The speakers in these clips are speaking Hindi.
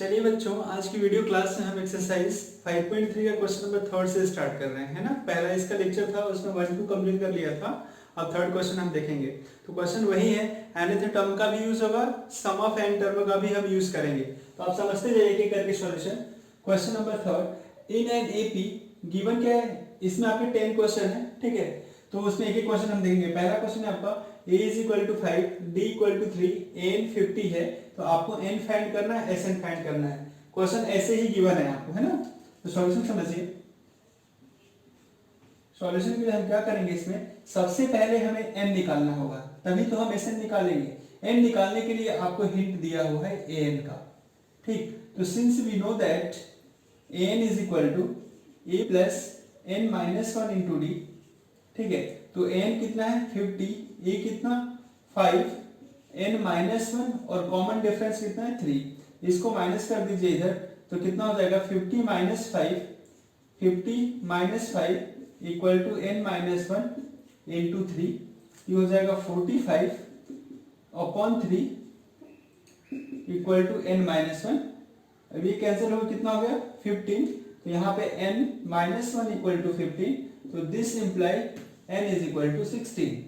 चलिए बच्चों, आज की वीडियो क्लास में हम एक्सरसाइज 5.3 का क्वेश्चन नंबर थर्ड से स्टार्ट कर रहे हैं, है ना। पहला इसका लेक्चर था, उसमें 1-2 कंप्लीट कर लिया था। अब थर्ड क्वेश्चन हम देखेंगे। तो क्वेश्चन वही है, एन टर्म का भी यूज होगा, सम ऑफ एन टर्म का भी हम यूज करेंगे। तो आप समझते जाइए एक एक करके solution. Question number third, in an AP given क्या है, इसमें आपके 10 क्वेश्चन है, ठीक है। तो उसमें एक एक क्वेश्चन हम देखेंगे। पहला क्वेश्चन है आपका a is equal to 5, d equal to 3, n 50 है। तो आपको n फाइंड करना है, sn फाइंड करना है। क्वेश्चन ऐसे ही गिवन है आपको, है ना। तो सॉल्यूशन समझिए। सॉल्यूशन के लिए हम क्या करेंगे, इसमें सबसे पहले हमें n निकालना होगा, तभी तो हम sn निकालेंगे। n निकालने के लिए आपको हिंट दिया हुआ है an का, ठीक। तो since we know that an is equal to a plus n minus 1 into d, ठीक है। तो n कितना है 50, a कितना 5, n माइनस 1 और कॉमन डिफरेंस कितना है 3। इसको माइनस कर दीजिए इधर, तो कितना हो जाएगा 50 minus 5, 50 minus 5 equal to n minus 1 into 3। ये हो जाएगा 45 upon 3 equal to n minus 1। अब ये कैंसिल हो, कितना हो गया 15। तो यहाँ पे n माइनस 1 इक्वल टू 15, तो this imply n is equal to 16।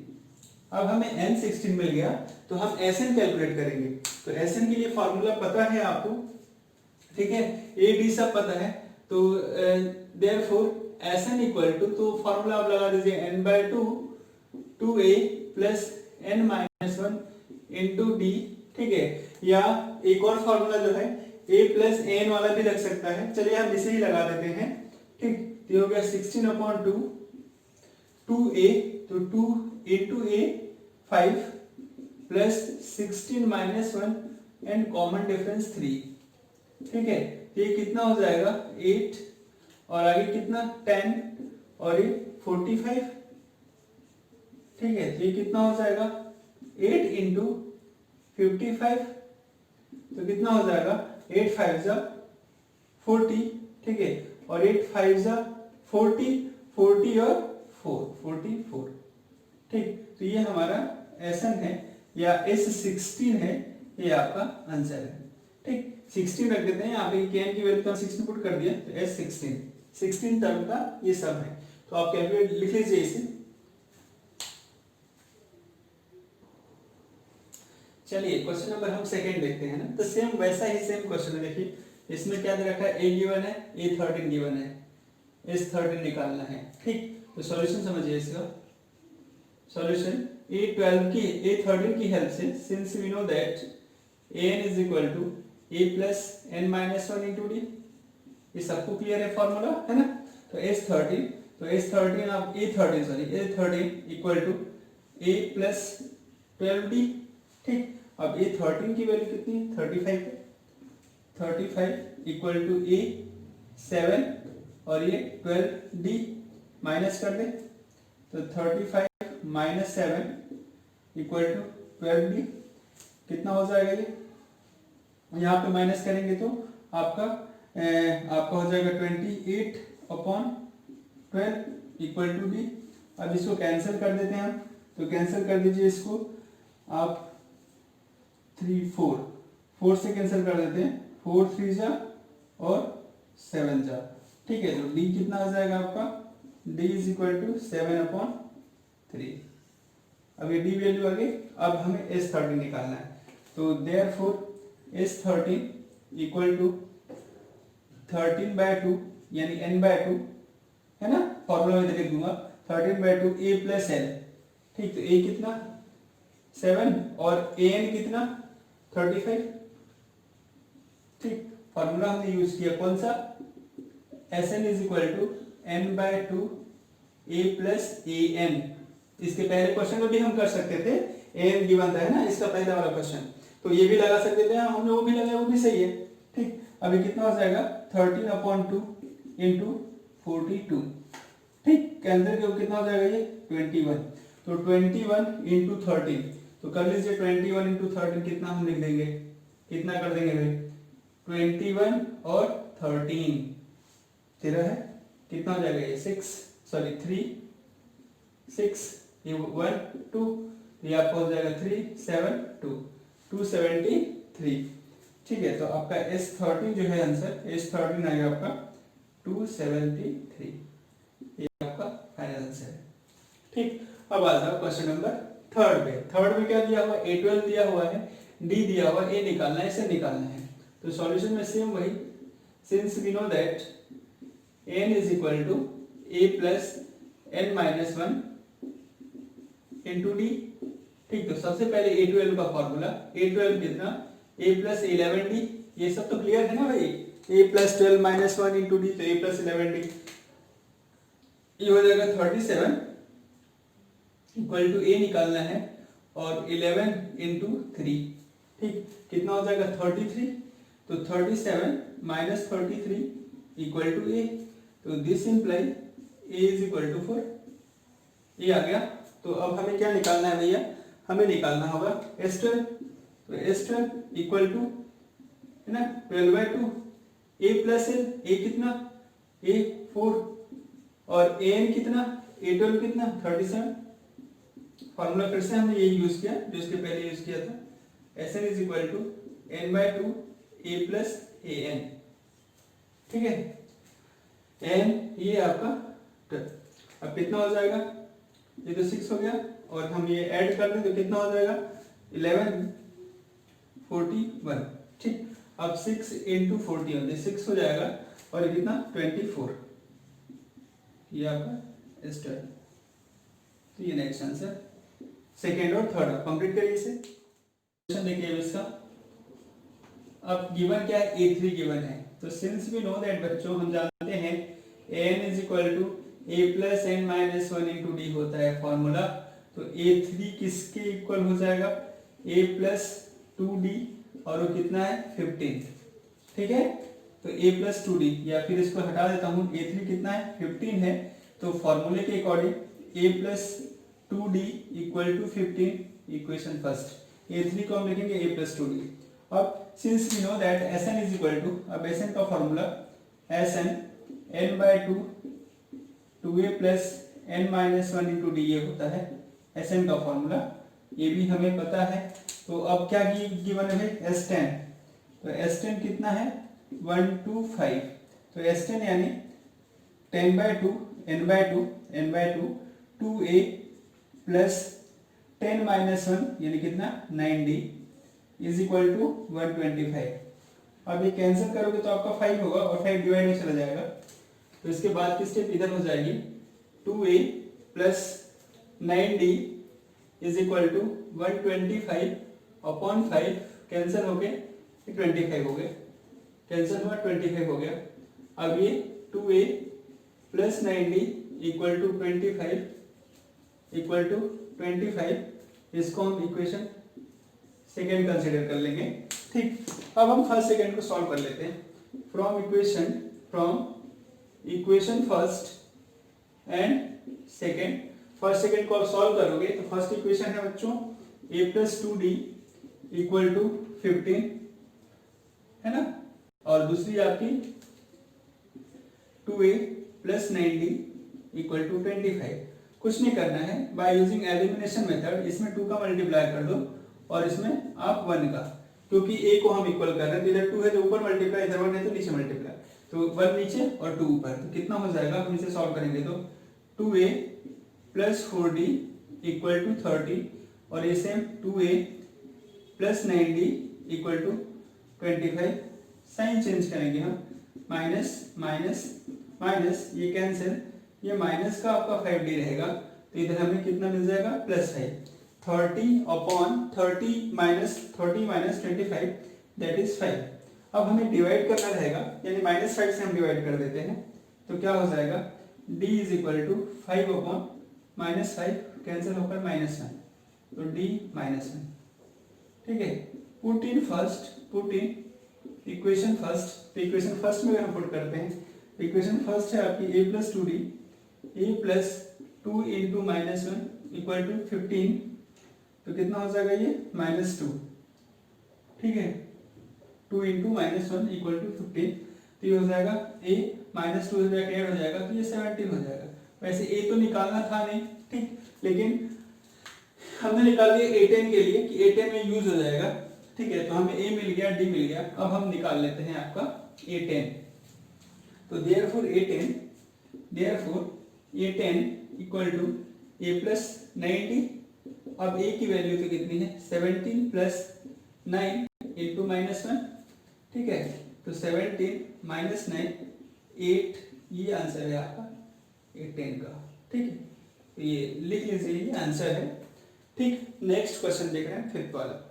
अब हमें n 16 मिल गया, तो हम Sn कैलकुलेट करेंगे। तो Sn के लिए फॉर्मूला पता है आपको, ठीक है, a d सब पता है। तो देयरफॉर Sn इक्वल टू, तो फॉर्मूला आप लगा दीजिए n/2 2a plus n minus 1 into d, ठीक है। या एक और फॉर्मूला जो है a प्लस an वाला भी लग सकता है, चलिए हम इसे ही लगा देते हैं, ठीक। तो हो गया 16 अपॉन 2 2a, तो 2 into a 5 plus 16 minus 1 and common difference 3, ठीक है। ये कितना हो जाएगा 8 और आगे कितना 10 और ये 45, ठीक है। तो ये कितना हो जाएगा 8 इंटू 55, तो कितना हो जाएगा 8 5 जा 40, ठीक है। और 8 5 जा 40, 40 और 4 44, ठीक। तो ये हमारा Sn है या S16 है, ये आपका आंसर है, ठीक। 16 रख देते हैं, यहाँ पे kn की वैल्यू तो 16 पुट कर दिया, तो S16 टर्म का ये सब है। तो आप कैलकुलेट लिख लीजिए इसे। चलिए क्वेश्चन नंबर हम सेकंड देखते हैं ना। तो सेम वैसा ही सेम क्वेश्चन है, देखिए इसमें क्या दे रखा है, a गिवन है, a13 गिवन है, S13 निकालना है, ठीक। तो सॉल्यूशन समझिए इसका। सॉल्यूशन a13 की हेल्प से, since we know that an is equal to a plus n minus 1 into d, ये सबको क्लियर है फॉर्मूला, है ना। तो S13, तो S13 आप a13 equal to a plus 12d, ठीक। अब a13 की वैल्यू कितनी है 35, 35 इक्वल टू a 7 और ये 12d माइनस कर दे, तो 35 माइनस 7 इक्वल टू 12d, कितना हो जाएगा ये, यहाँ पे माइनस करेंगे तो आपका हो जाएगा 28 अपॉन 12 इक्वल टू डी। अब इसको कैंसिल कर देते हैं हम, तो कैंसिल कर दीजिए इसको आप 3 4 से कैंसिल कर देते हैं, 4 3 जा और 7 जा, ठीक है। तो d कितना आ जाएगा आपका, d is equal to 7 upon 3। अब ये d वैल्यू आ गई। अब हमें S13 निकालना है, तो देयरफॉर S13 इक्वल टू 13/2 यानी n/2, है ना। फॉर्मूला में लिख दूंगा 13/2 a प्लस n, ठीक। तो a कितना 7 और an कितना 35, ठीक। फॉर्मूला हमने यूज किया कौन सा, Sn is equal to n/2 a plus an। इसके पहले क्वेश्चन में भी हम कर सकते थे, an गिवन था, है ना, इसका पहला वाला क्वेश्चन, तो ये भी लगा सकते थे, हमने वो भी लगाया, वो भी सही है, ठीक। अभी कितना हो जाएगा 13 अपॉन 2 इंटू 42, ठीक। कैंसिल के कितना हो जाएगा ये 21, तो 21 इंटू 13, तो कर लीजिए 21 इंटू 13 कितना हम लिख देंगे, कितना कर देंगे भाई 21 और 13 तेरह है, कितना हो जाएगा ये 3 6, ये 1 2, ये आपको हो जाएगा 3 7 2 273। ठीक है, तो आपका S13 जो है आंसर, S13 आएगा आपका 273, ये आपका फाइनल आंसर है। ठीक, अब आ जाओ क्वेश्चन नंबर थर्ड पे। थर्ड में क्या दिया हुआ है, A12 दिया हुआ है, D दिया हुआ है, A निकालना है, इसे निकालना है। तो सॉल्यूशन में सेम वही, since we know that n is equal to a plus n minus 1 into d. ठीक, तो सबसे पहले A12 का फॉर्मूला, A12 कितना, a प्लस 11d, ये सब तो क्लियर है ना भाई, a plus 12 minus 1 into D, तो a प्लस 11d, ये हो जाएगा 37 इक्वल टू a निकालना है और 11 इंटू 3। ठीक, कितना हो जाएगा 33, तो 37 माइनस 33 इक्वल टू a, तो this imply a is equal to 4, ये आ गया। तो अब हमें क्या निकालना है भैया, हमें निकालना होगा S12, तो S12 इक्वल टू है ना 12/2, a प्लस l, a कितना, a 4 और an कितना, A12 कितना 37। फॉर्मूला फिर से हमने यही यूज किया जो इसके पहले यूज किया था, Sn is equal to n/2 a plus an। ठीक है, n ये आपका, अब कितना हो जाएगा, ये तो 6 हो गया और हम ये ऐड कर दें तो कितना हो जाएगा 1141। ठीक, अब 6 इंटू 40 होते 6 हो जाएगा और ये कितना 24, ये आपका S12। तो ये नेक्स्ट आंसर, सेकेंड और थर्ड कंप्लीट करिए इसे। क्वेश्चन देखिए इसका, अब गिवन क्या है, A3 गिवन है, तो सिंस वी नो दैट बच्चों हम जानते हैं an is equal to a plus n minus 1 into d होता है फॉर्मूला, तो A3 किसके इक्वल हो जाएगा, a प्लस 2d और वो कितना है 15। ठीक है, तो a प्लस 2d, या फिर इसको हटा देता हूँ, A3 कितना है 15 है, तो फॉर्मूले के according a plus 2d equal to 15, equation first, A3 को हम लिखेंगे a प्लस 2d। अब since we know that Sn is equal to, अब Sn का formula Sn n/2 2a plus n minus 1 into d, ये होता है Sn का फॉर्मूला, ये भी हमें पता है। तो अब क्या गिवन है S10, तो S10 कितना है 125, तो S10 यानी 10/2 n/2 2a प्लस 10 माइनस 1 यानी कितना 9d इज इक्वल टू 125। अब ये कैंसिल करोगे तो आपका 5 होगा और 5 डिवाइड में चला जाएगा, तो इसके बाद की स्टेप इधर हो जाएगी 2a plus 9d is equal to 125 upon 5, cancel हो गए 25 हो गए, कैंसिल हुआ 25 हो गया। अब ये 2a plus 9d equal to 25, इसको हम इक्वेशन सेकेंड कंसिडर कर लेंगे। ठीक, अब हम फर्स्ट सेकेंड को सॉल्व कर लेते हैं। From equation first and second, first second को आप सॉल्व करोगे तो फर्स्ट इक्वेशन है बच्चों a plus 2d equal to 15 है ना, और दूसरी आपकी 2a plus 9d equal to 25। कुछ नहीं करना है, बाय यूजिंग एलिमिनेशन मेथड इसमें 2 का मल्टीप्लाई कर दो और इसमें आप 1 का, क्योंकि a को हम इक्वल कर रहे हैं, इधर 2 है तो ऊपर मल्टीप्लाई, इधर 1 है तो नीचे मल्टीप्लाई, तो 1 नीचे और 2 ऊपर, तो कितना हो जाएगा, हम इसे सॉल्व करेंगे तो 2a plus 4d equal to 30 और ये same 2a plus 9d equal to 25। Sign change करेंगे हम, माइनस माइनस माइनस, ये कैंसिल, ये माइनस का आपका 5d रहेगा, तो इधर हमें कितना मिल जाएगा plus 5, 30 upon 30 minus 25 that is 5। अब हमें डिवाइड करना रहेगा, यानी -5 से हम डिवाइड कर देते हैं, तो क्या हो जाएगा d is equal to 5 upon -5, cancel होकर -1, तो d -1। ठीक है, पुट इन इक्वेशन फर्स्ट, तो इक्वेशन फर्स्ट में अगर हम पुट करते हैं, इक्वेशन फर्स्ट है आपकी a plus 2d, a plus 2 into -1 equal to 15, तो कितना हो जाएगा ये -2। ठीक है, 2 इंटू -1 इक्वल टू 15, तो ये हो जाएगा a -2 हो जाएगा, ऐड हो जाएगा तो ये 17 हो जाएगा। वैसे a तो निकालना था नहीं, ठीक, लेकिन हमने निकाल लिया A10 के लिए कि A10 में यूज हो जाएगा, ठीक है, तो हमें a मिल गया, d मिल गया। अब हम निकाल लेते हैं आपका a10। तो therefore a10 equal to a plus 90। अब a की वैल्यू तो कितनी है 17 प्लस 9 इंटू -1। ठीक है, तो 17 माइनस 9 8, ये आंसर है आपका a10 का। ठीक है, तो ये लिख लीजिए, ये आंसर है। ठीक, नेक्स्ट क्वेश्चन देख रहे हैं, फिफ्थ वाला।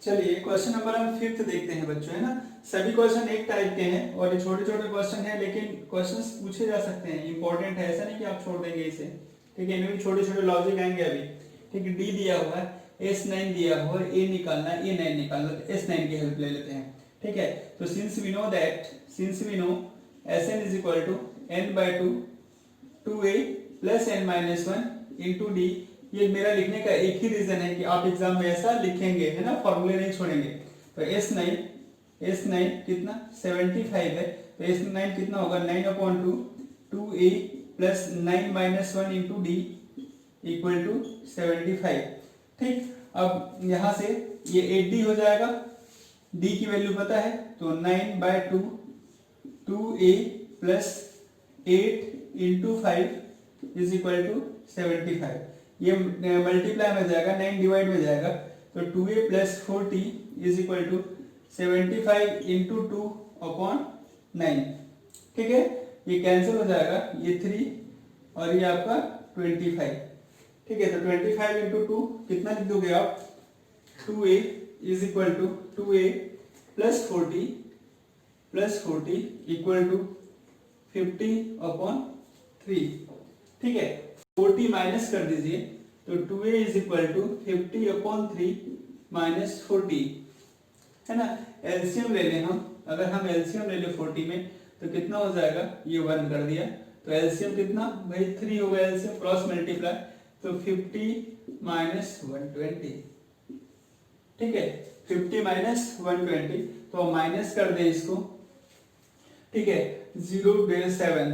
चलिए क्वेश्चन नंबर हम फिफ्थ देखते हैं बच्चों, है ना। सभी क्वेश्चन एक टाइप के हैं और ये छोटे छोटे क्वेश्चन हैं, लेकिन क्वेश्चंस पूछे जा सकते हैं, इंपॉर्टेंट है, ऐसा नहीं कि आप छोड़ देंगे इसे। ठीक है, इनमें भी छोटे छोटे लॉजिक आएंगे अभी। ठीक है, डी दिया हुआ है, S9 दिया हुआ है, ए निकालना है, A9 निकालना है, तो S9 की हेल्प ले लेते हैं। ठीक है, तो since we know Sn is equal to n/2 2a plus n-1 into d. ये मेरा लिखने का एक ही रीजन है कि आप एग्जाम में ऐसा लिखेंगे, है ना, फॉर्मूले नहीं छोड़ेंगे। तो S9 कितना 75 है, तो S9 कितना होगा 9/2 2a plus 9-1 into d equal to 75। ठीक, अब यहां से ये 8d हो जाएगा, d की वैल्यू पता है, तो 9/2 2a plus 8 into 5 is equal to 75। ये मल्टीप्लाई में जाएगा, 9 डिवाइड में जाएगा, तो 2a plus 40 is equal to 75 into 2/9। ठीक है, ये कैंसिल हो जाएगा, ये 3 और ये आपका 25। ठीक है, तो 25 इंटू 2 कितना लिख दोगे आप, 2a is equal to 2a plus 40 equal to 50/3। ठीक है, 40 माइनस कर दीजिए, तो 2a is equal to 50/3 minus 40, है ना। एलसीएम ले लें हम, अगर हम एलसीएम ले लें 40 में, तो कितना हो जाएगा, ये 1 कर दिया, तो एलसीएम कितना भाई 3 होगा, एलसीएम क्रॉस मल्टीप्लाई, तो 50 माइनस 120। ठीक है, 50 माइनस 120, तो माइनस कर दे इसको। ठीक है, 0.7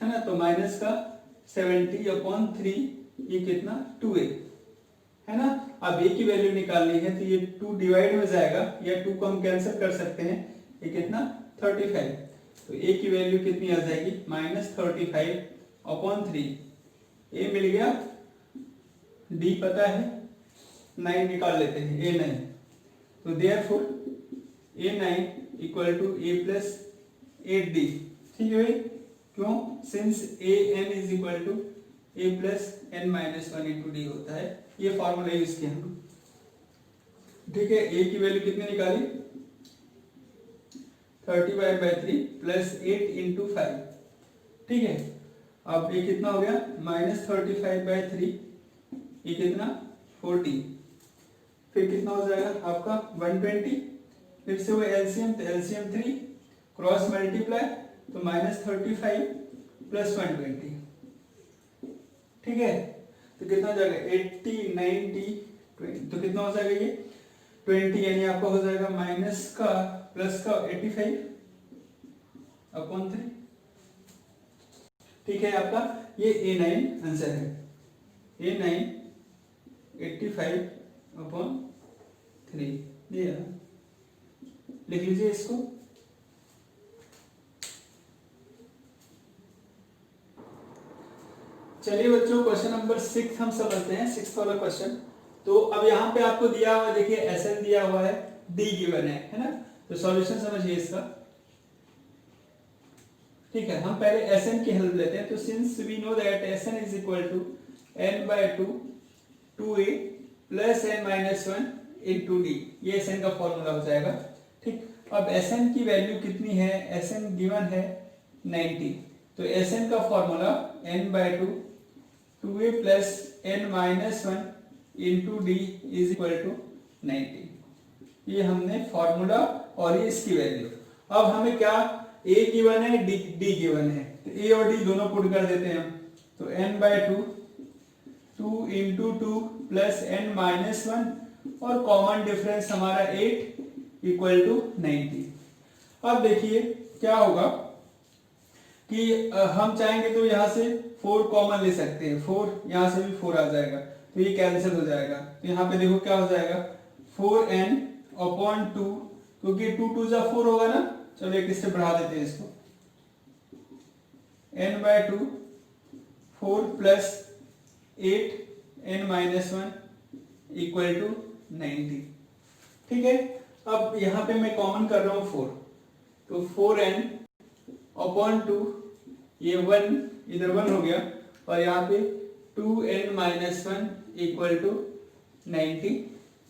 है ना, तो माइनस का 70/3, ये कितना 2a है ना। अब a की वैल्यू निकालनी है, तो ये 2 डिवाइड हो जाएगा, या 2 को हम कैंसिल कर सकते हैं, ये कितना 35। तो a की वैल्यू कितनी आ जाएगी -35/3। a मिल गया, d पता है, 9 निकाल लेते हैं, a9। तो therefore a9 equal to a plus 8d। ठीक है भाई, क्यों, since an is equal to a plus n-1 into d होता है, ये फॉर्मूला यूज किया हम। ठीक है, a की वैल्यू कितनी निकाली 35/3 प्लस 8 इंटू 5। ठीक है, अब ये कितना हो गया -35/3, ये कितना 40, फिर कितना हो जाएगा आपका 120, फिर से वो एलसीएम, तो एलसीएम 3 क्रॉस मल्टीप्लाई, तो -35 प्लस 120। ठीक है, तो कितना हो जाएगा 80 90 20, तो कितना हो जाएगा ये 20, यानी आपका हो जाएगा माइनस का प्लस का 85/3। ठीक है, आपका ये A9 आंसर है, A9 85/3 दिया, लिख लीजिए इसको। चलिए बच्चों, क्वेश्चन नंबर 6 हम समझते हैं, 6th वाला क्वेश्चन। तो अब यहाँ पे आपको दिया हुआ, देखिए Sn दिया हुआ है, D गिवन है ना, तो सॉल्यूशन समझिए इसका। ठीक है, हम पहले Sn की हेल्प लेते हैं, तो since we know that Sn is equal to n/2 2a plus n-1 into d, ये Sn का फॉर्मूला हो जाएगा। ठीक, अब Sn की वैल्यू कितनी है, Sn गिवन है 90, तो Sn का formula n/2 2a plus n-1 into d is equal to 90। ये हमने फॉर्मूला और ये इसकी वैल्यू। अब हमें क्या a गिवन है, d गिवन है, तो a और d दोनों पुट कर देते हैं हम, तो n/2 2 इंटू 2 प्लस n-1 और कॉमन डिफरेंस हमारा 8 इक्वल टू 90। अब देखिए क्या होगा कि हम चाहेंगे तो यहाँ से 4 कॉमन ले सकते हैं, 4 यहाँ से भी 4 आ जाएगा, तो ये कैंसिल हो जाएगा। तो यहाँ पे देखो क्या हो जाएगा 4n अपॉन 2, क्योंकि 2 2 जा 4 होगा ना। चलो एक इससे बढ़ा देते हैं इसको, n by 2 4 plus 8 n minus 1 equal to 90। ठीक है, अब यहाँ पे मैं कॉमन कर रहा हूँ 4, तो 4n अपॉन 2, ये 1 इधर 1 हो गया, और यहाँ पे 2n माइनस 1 इक्वल टू 90।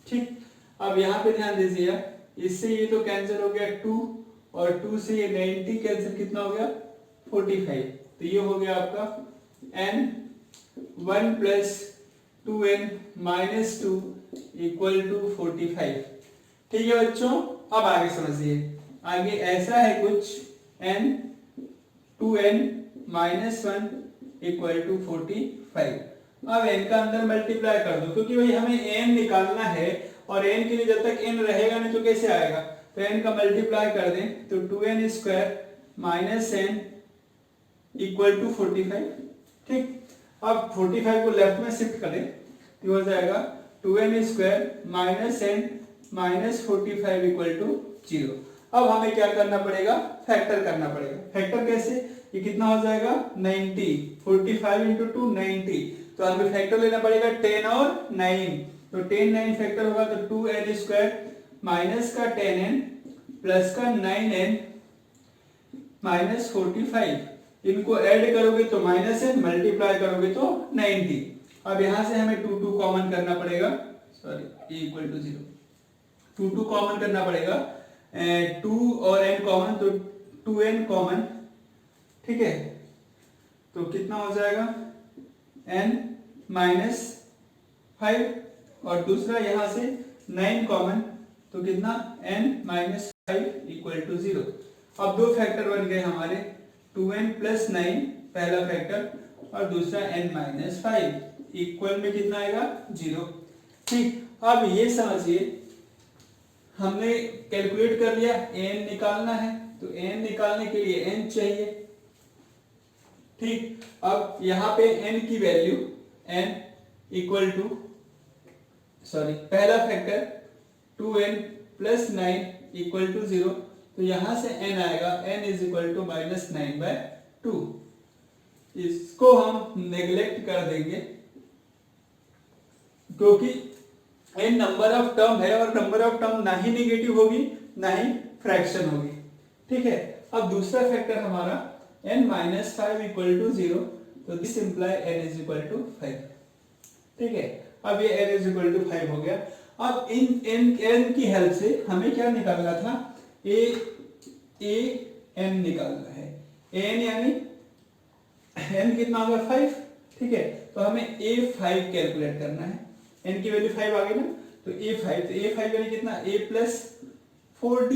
ठीक, अब यहाँ पे ध्यान दीजिए, इससे ये तो कैंसिल हो गया 2, और 2 से ये 90 कैंसिल, कितना हो गया 45। तो ये हो गया आपका n 1 plus 2n minus 2 equal to 45। ठीक है बच्चों, अब आगे समझिए। आगे ऐसा है कुछ n 2n minus 1 equal to 45। अब n का अंदर मल्टीप्लाई कर दो, क्योंकि भाई हमें n निकालना है, और n के लिए जब तक n रहेगा नहीं तो कैसे आएगा। तो n का मल्टीप्लाई कर दें तो 2n square minus n equal to 45। ठीक, अब 45 को लेफ्ट में शिफ्ट करें तो हो जाएगा 2n square minus n minus 45 equal to 0। अब हमें क्या करना पड़ेगा, फैक्टर करना पड़ेगा। फैक्टर कैसे, ये कितना हो जाएगा 90, 45 इंटू 2 90, तो हमें फैक्टर लेना पड़ेगा 10 और 9, तो 10 9 फैक्टर होगा तो 2n स्क्वायर माइनस का 10n प्लस का 9n माइनस 45, इनको ऐड करोगे तो माइनस n, मल्टीप्लाई करोगे तो 90। अब यहां से हमें 2 2 कॉमन करना पड़ेगा, sorry a equal to 0, 2 2 common करना पड़ेगा, 2 और n कॉमन, तो 2n कॉमन। ठीक है, तो कितना हो जाएगा n माइनस 5, और दूसरा यहां से 9 कॉमन, तो कितना n माइनस 5 इक्वल टू 0। अब दो फैक्टर बन गए हमारे, 2n प्लस 9 पहला फैक्टर, और दूसरा n माइनस 5 इक्वल में कितना आएगा 0। ठीक, अब ये समझिए हमने कैलकुलेट कर लिया, n निकालना है, तो n निकालने के लिए n चाहिए। ठीक, अब यहाँ पे n की value n equal to, sorry पहला factor 2n plus 9 equal to 0, तो यहां से n आएगा n is equal to minus 9 by 2। इसको हम नेग्लेक्ट कर देंगे, क्योंकि n नंबर ऑफ टर्म है, और नंबर ऑफ टर्म ना ही नेगेटिव होगी ना ही फ्रैक्शन होगी। ठीक है, अब दूसरा फैक्टर हमारा n माइनस 5 इक्वल टू 0, तो this imply n is equal to 5। ठीक है, अब ये n इज इक्वल टू 5 हो गया। अब इन n की हेल्प से हमें क्या निकालना था, a n निकालना है। n यानी n कितना होगा 5। ठीक है, तो हमें a5 कैलकुलेट करना है, n की वैल्यू 5 आ गई ना, तो a5, तो a5 यानी कितना a प्लस 4d।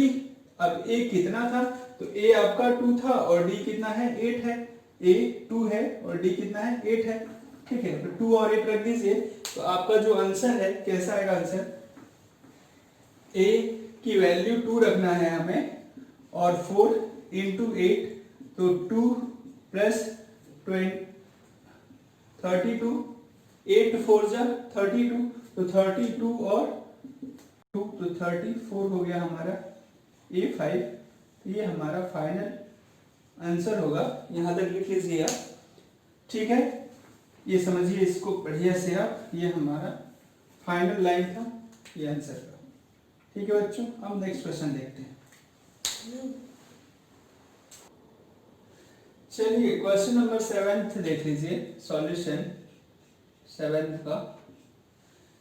अब a कितना था, तो a आपका 2 था, और d कितना है 8 है, a 2 है और d कितना है 8 है। ठीक है, तो 2 और 8 रख दीजिए, तो आपका जो आंसर है कैसा आएगा आंसर, a की वैल्यू 2 रखना है हमें, और 4 इंटू 8, तो 2 प्लस 32, 8 4 जा 32, तो 32 और 2, तो 34 हो गया हमारा a5। ये हमारा फाइनल आंसर होगा, यहां तक लिख लीजिए आप। ठीक है, ये समझिए इसको बढ़िया से आप, ये हमारा फाइनल लाइन था ये आंसर का। ठीक है बच्चों, अब नेक्स्ट क्वेश्चन देखते हैं। चलिए क्वेश्चन नंबर 7 देख लीजिए, सॉल्यूशन 7 का।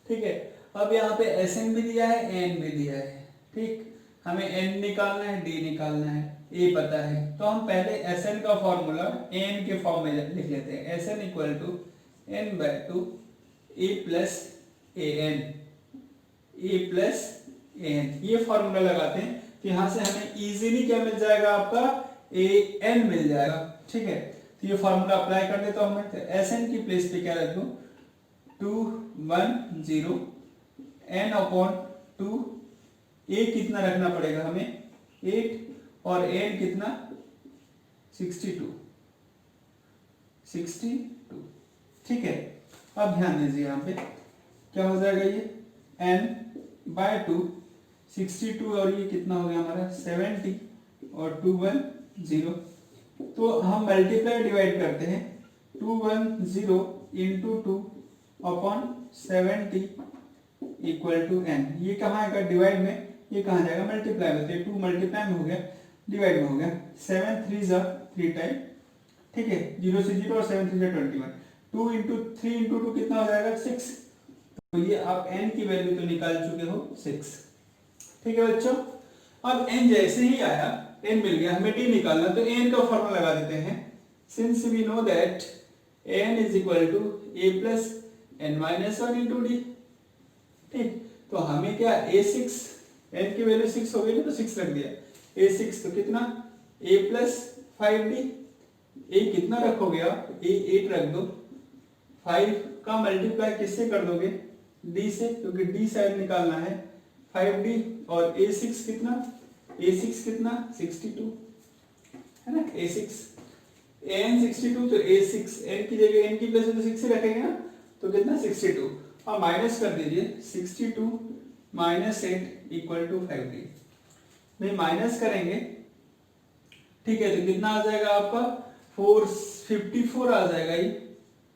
ठीक है, अब यहाँ पे Sn भी दिया है, n भी दिया है। ठीक, हमें n निकालना है, d निकालना है, a पता है, तो हम पहले Sn का फॉर्मूला n के फॉर्म में लिख लेते हैं। Sn equal to n by 2 a plus an, a plus an, ये फॉर्मूला लगाते हैं, तो यहाँ से हमें इजीली क्या मिल जाएगा, आपका an मिल जाएगा। ठीक है, तो ये फॉर्मूला अप्लाई कर देता हूं मैं, तो Sn की प्लेस पे क्या रख दूं, 2 1 0 n अपॉन 2, a कितना रखना पड़ेगा हमें 8, और n कितना 62। ठीक है, अब ध्यान दीजिए यहाँ पे क्या हो जाएगा, ये n/2 62 और ये कितना हो गया हमारा 70 और 2 1 0। तो हम मल्टीप्लाई डिवाइड करते हैं 2 1 0 into 2 upon 70 equal to n। ये कहाँ आएगा डिवाइड में, ये कहाँ जाएगा मल्टीप्लाई में, तो 2 मल्टीप्लाई में हो गया, डिवाइड में हो गया। 7 3 जा 3 टाइम, ठीक है, 0 से 0 और 7 3 जा 21। 2 इंटू 3 इंटू 2 कितना हो जाएगा 6। तो ये आप n की वैल्यू तो निकाल चुके हो 6, ठीक है बच्चों। अब n जैसे ही आया, n मिल गया, हमें d निकालना, तो n का फॉर्मूला लगा देते हैं। Since we know that n is equal to a plus n minus 1 into d, ठीक। तो हमें क्या a6, n की वैल्यू 6 हो गई ना, तो 6 रख दिया, a6 तो कितना a प्लस 5d, a कितना रखोगे आप, a 8 रख दो, 5 का मल्टीप्लाई किससे कर दोगे, d से, क्योंकि d साइड निकालना है, 5d और a6 कितना, a6 कितना 62 है ना, a6 n 62, तो a6 n की जगह n की प्लेस में तो 6 ही रखेंगे ना, तो कितना 62 और माइनस कर दीजिए 62 माइनस 8 इक्वल टू 5d। नहीं माइनस करेंगे, ठीक है, तो कितना आ जाएगा आपका 54 आ जाएगा, ये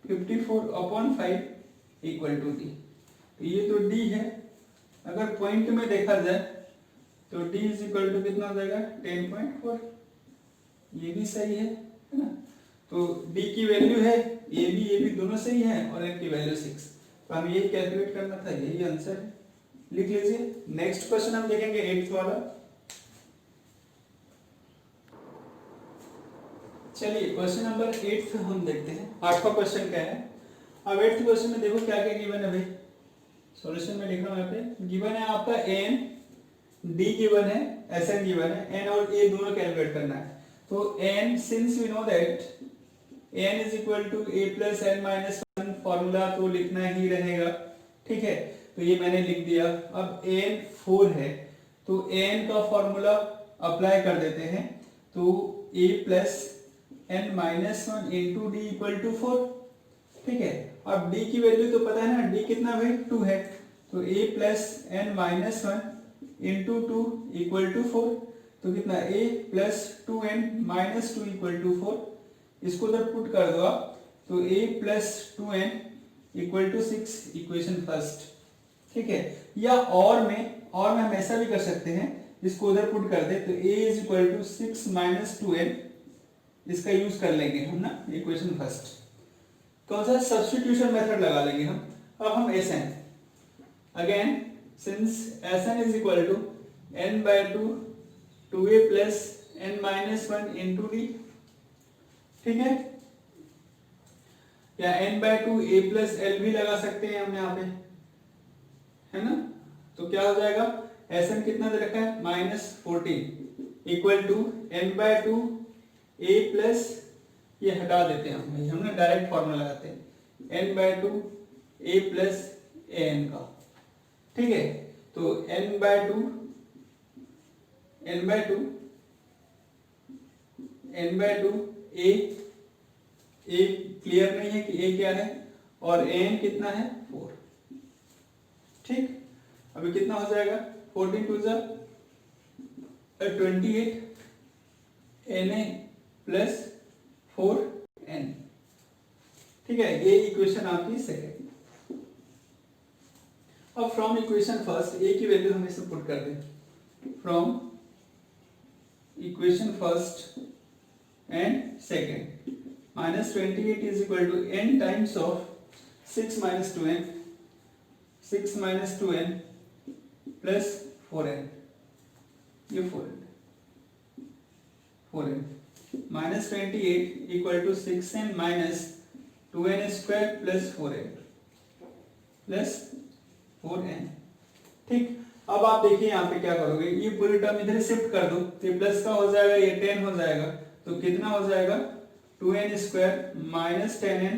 54 अपॉन 5 इक्वल टू d। तो ये तो d है, अगर पॉइंट में देखा जाए तो d इज इक्वल टू कितना हो जाएगा 10.4, ये भी सही है ना। तो d की वैल्यू है, ये भी दोनों सही है, और n की वैल्यू 6, तो हम यही कैलकुलेट करना था, यही आंसर है, लिख लीजिए। नेक्स्ट क्वेश्चन हम देखेंगे 8th वाला। चलिए क्वेश्चन नंबर 8 हम देखते हैं, 8वां क्वेश्चन क्या है। अब 8th क्वेश्चन में देखो क्या क्या गिवन है भाई, सॉल्यूशन में लिख रहा हूं यहाँ पे। गिवन है आपका n, d गिवन है, sn गिवन है, n और a दोनों कैलकुलेट करना है। तो n, since we know that n is equal to a plus n minus 1, formula तो लिखना ही रहेगा, ठीक है, तो ये मैंने लिख दिया। अब n 4 है, तो n का फॉर्मूला अप्लाई कर देते हैं, तो a plus n minus 1 into d equal to 4, ठीक है। अब d की वैल्यू तो पता है ना, d कितना भाई 2 है, तो a plus n minus 1 into 2 equal to 4, तो कितना a plus 2n minus 2 equal to 4, इसको उधर पुट कर दो आप, तो a plus 2n equal to 6, equation first, ठीक है। या और में हम ऐसा भी कर सकते हैं, इसको उधर पुट कर दे, तो a is equal to 6 minus 2n, इसका यूज कर लेंगे हम ना, इक्वेशन फर्स्ट। कौन सा सब्स्टिट्यूशन मेथड लगा लेंगे हम। अब हम Sn, again since Sn is equal to n/2 2a plus n minus 1 into d, ठीक है, या n/2 a प्लस l भी लगा सकते हैं हम यहाँ पे, है ना। तो क्या हो जाएगा, Sn कितना दे रखा है -14 equal to n/2 a plus, ये हटा देते हैं हम ना डायरेक्ट फॉर्मूला लगाते हैं, n/2 a प्लस an का, ठीक है। तो n/2 a क्लियर नहीं है कि a क्या है, और an कितना है 4, ठीक। अभी कितना हो जाएगा 14 2 जा 28 na प्लस 4n, ठीक है, ये इक्वेशन आपकी सेकंड। अब फ्रॉम इक्वेशन फर्स्ट a की वैल्यू हम इसमें पुट कर दें, from equation first and second, -28 is equal to n times of 6 minus 2n, 6 minus 2n plus 4n, ये 4n -28 equal to 6n minus 2n square plus 4n, ठीक। अब आप देखिए यहाँ पे क्या करोगे, ये पूरी टर्म इधर शिफ्ट कर दो, तो ये प्लस का हो जाएगा, ये 10 हो जाएगा, तो कितना हो जाएगा 2n square minus 10n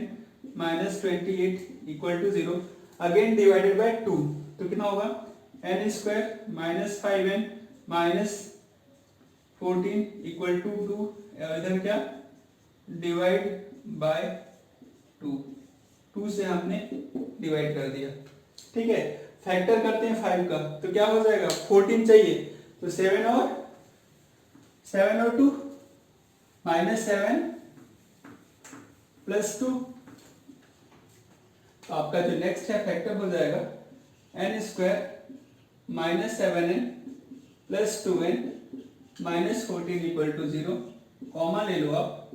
minus 28 equal to 0, again divided by 2, तो कितना होगा n square minus 5n minus 14 equal to 2, इधर क्या डिवाइड बाय 2, 2 से हमने डिवाइड कर दिया। ठीक है, फैक्टर करते हैं 5 का, तो क्या हो जाएगा, 14 चाहिए, तो 7 और 2 -7 + 2, तो आपका जो नेक्स्ट है फैक्टर हो जाएगा n² -7n + 2n -14 = 0। कॉमन ले लो आप,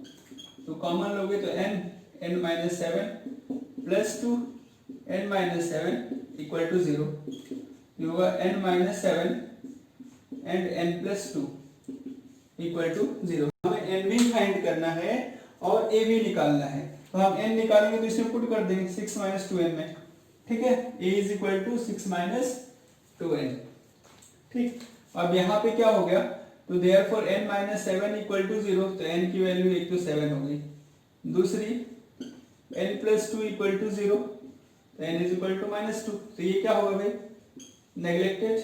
तो कॉमन लोगे तो n -7 + 2 n -7 = 0। ये होगा n -7 and n + 2 = 0। हमें n भी फाइंड करना है और a भी निकालना है, तो हम n निकालेंगे तो इसमें पुट कर देंगे 6 - 2n में। ठीक है, a = 6 - 2n। ठीक, अब यहाँ पे क्या हो गया, तो देयरफॉर n -7 = 0, तो n की वैल्यू एक तो 7 हो गई, दूसरी n + 2 = 0, तो n = -2, तो ये क्या होगा भाई, नेग्लेक्टेड,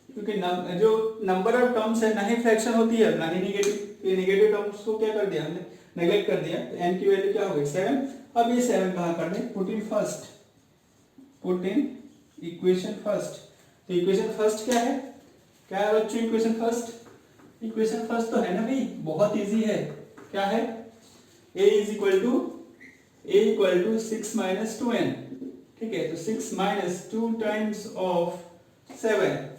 क्योंकि जो नंबर ऑफ टर्म्स है ना ही फ्रैक्शन होती है ना ही नेगेटिव, ये नेगेटिव टर्म्स को क्या कर दिया हमने, नेग्लेक्ट कर दिया, तो n की वैल्यू क्या हो गई 7। अब ये 7 कहाँ कर दें, पुट इन इक्वेशन फर्स्ट। तो इक्वेशन फर्स्ट क्या है बच्चों, इक्वेशन फर्स्ट तो है ना भाई, बहुत इजी है, क्या है, a = 6 - 2n। ठीक है, तो 6 - 2 टाइम्स ऑफ 7,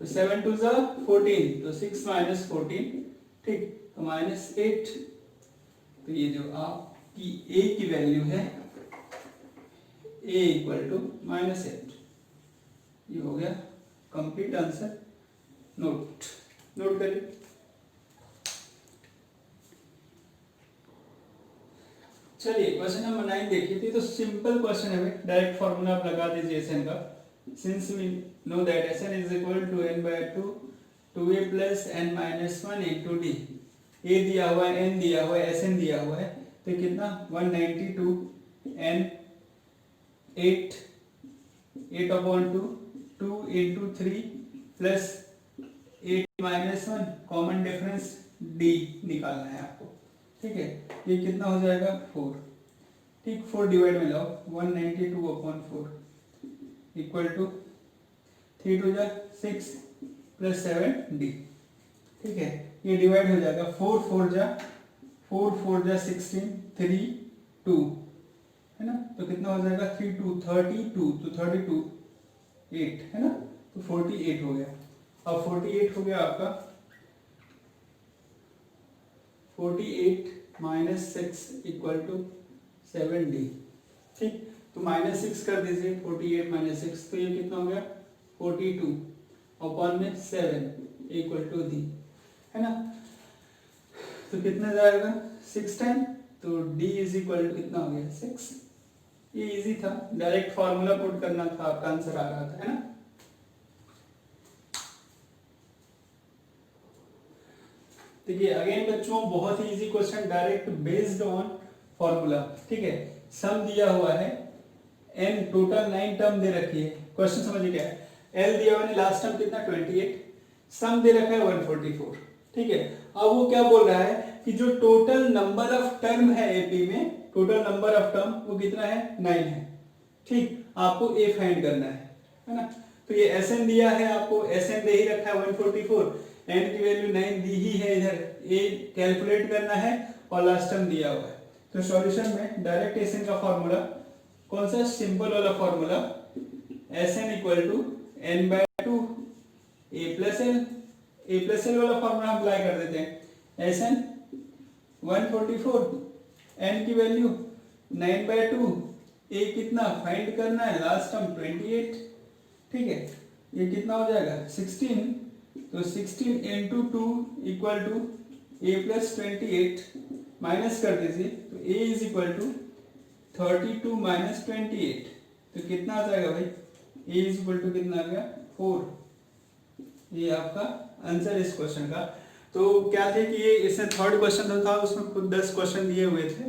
तो 7 2 = 14, तो 6 - 14, ठीक, तो -8। तो ये जो आपकी a की वैल्यू है, a = -8, ये हो गया कंप्लीट आंसर। नोट करिए। चलिए क्वेश्चन नंबर 9 देखिए, तो सिंपल क्वेश्चन है, डायरेक्ट फॉर्मूला आप लगा दीजिए Sn का। Since we know that Sn = n/2 2a + n - 1 × d, a दिया हुआ है, n दिया हुआ है, Sn दिया हुआ है, तो कितना 192 n 8/2 2 × 3 + 8 - 1, कॉमन डिफरेंस d निकालना है आपको। ठीक है, ये कितना हो जाएगा 4। ठीक, 4 डिवाइड में लाओ, 192/4 = 3 2 = 6 + 7d। ठीक है, ये डिवाइड हो जाएगा, 4 4 = 16, 3 2 है ना, तो कितना हो जाएगा 3 2 32, तो 32 8 है ना, तो 48 हो गया। अब 48 हो गया आपका, 48 - 6 = 7d। ठीक, तो -6 कर दीजिए, 48 - 6, तो ये कितना हो गया 42/7 = d, है ना, तो कितना जाएगा 6 टाइम, तो d = कितना हो गया 6। ये इजी था, डायरेक्ट फॉर्मूला पुट करना था, आपका आंसर आ रहा था, है ना। देखिए अगेन बच्चों, बहुत ही easy question, direct based on formula. ठीक है, सम दिया हुआ है, n टोटल 9 टर्म दे रखी है, क्वेश्चन समझिए क्या है, l दिया हुआ है, लास्ट टर्म कितना 28, सम दे रखा है 144। ठीक है, अब वो क्या बोल रहा है कि जो टोटल नंबर ऑफ टर्म है एपी में, टोटल नंबर ऑफ टर्म वो कितना है 9 है। ठीक, आपको a फाइंड करना है ना, तो ये Sn दिया है आपको, Sn दे ही रखा है 144, n की वैल्यू 9 दी ही है, इधर a कैलकुलेट करना है और लास्ट टर्म दिया हुआ है। तो सॉल्यूशन में डायरेक्ट Sn का फॉर्मूला कौन सा, सिंपल वाला formula, Sn = n/2 a + l वाला फॉर्मूला हम अप्लाई कर देते हैं। Sn 144, n की वैल्यू 9/2, a कितना फाइंड करना है, लास्ट टर्म 28। ठीक है, ये कितना हो जाएगा 16, तो 16 × 2 = a + 28, माइनस कर दीजिए, तो a = 32 - 28, तो कितना आ जाएगा भाई, a = कितना आ गया 4। ये आपका आंसर इस क्वेश्चन का। तो क्या थे कि ये इसमें थर्ड क्वेश्चन था, उसमें कुछ 10 क्वेश्चन दिए हुए थे,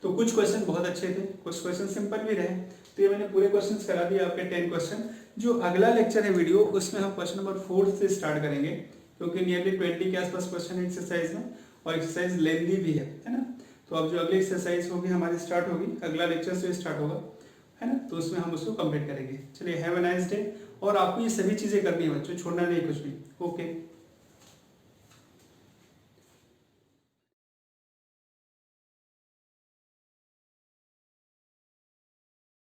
तो कुछ क्वेश्चन बहुत अच्छे थे, कुछ क्वेश्चन सिंपल भी रहे, तो ये मैंने पूरे क्वेश्चंस करा दिए आपके 10 क्वेश्चन। जो अगला लेक्चर है वीडियो, उसमें हम क्वेश्चन नंबर 4 से स्टार्ट करेंगे, क्योंकि नियरली 20 के आसपास क्वेश्चन है एक्सरसाइज में, और एक्सरसाइज लेंथी भी है ना, तो अब जो अगली एक्सरसाइज होगी हमारी स्टार्ट होगी, अगला लेक्चर से स्टार्ट होगा, है ना, तो उसमें हम उसको कंप्लीट करेंगे। चलिए, हैव अ नाइस डे। और आपको ये सभी चीज़ें करनी है बच्चों, छोड़ना नहीं कुछ भी। ओके।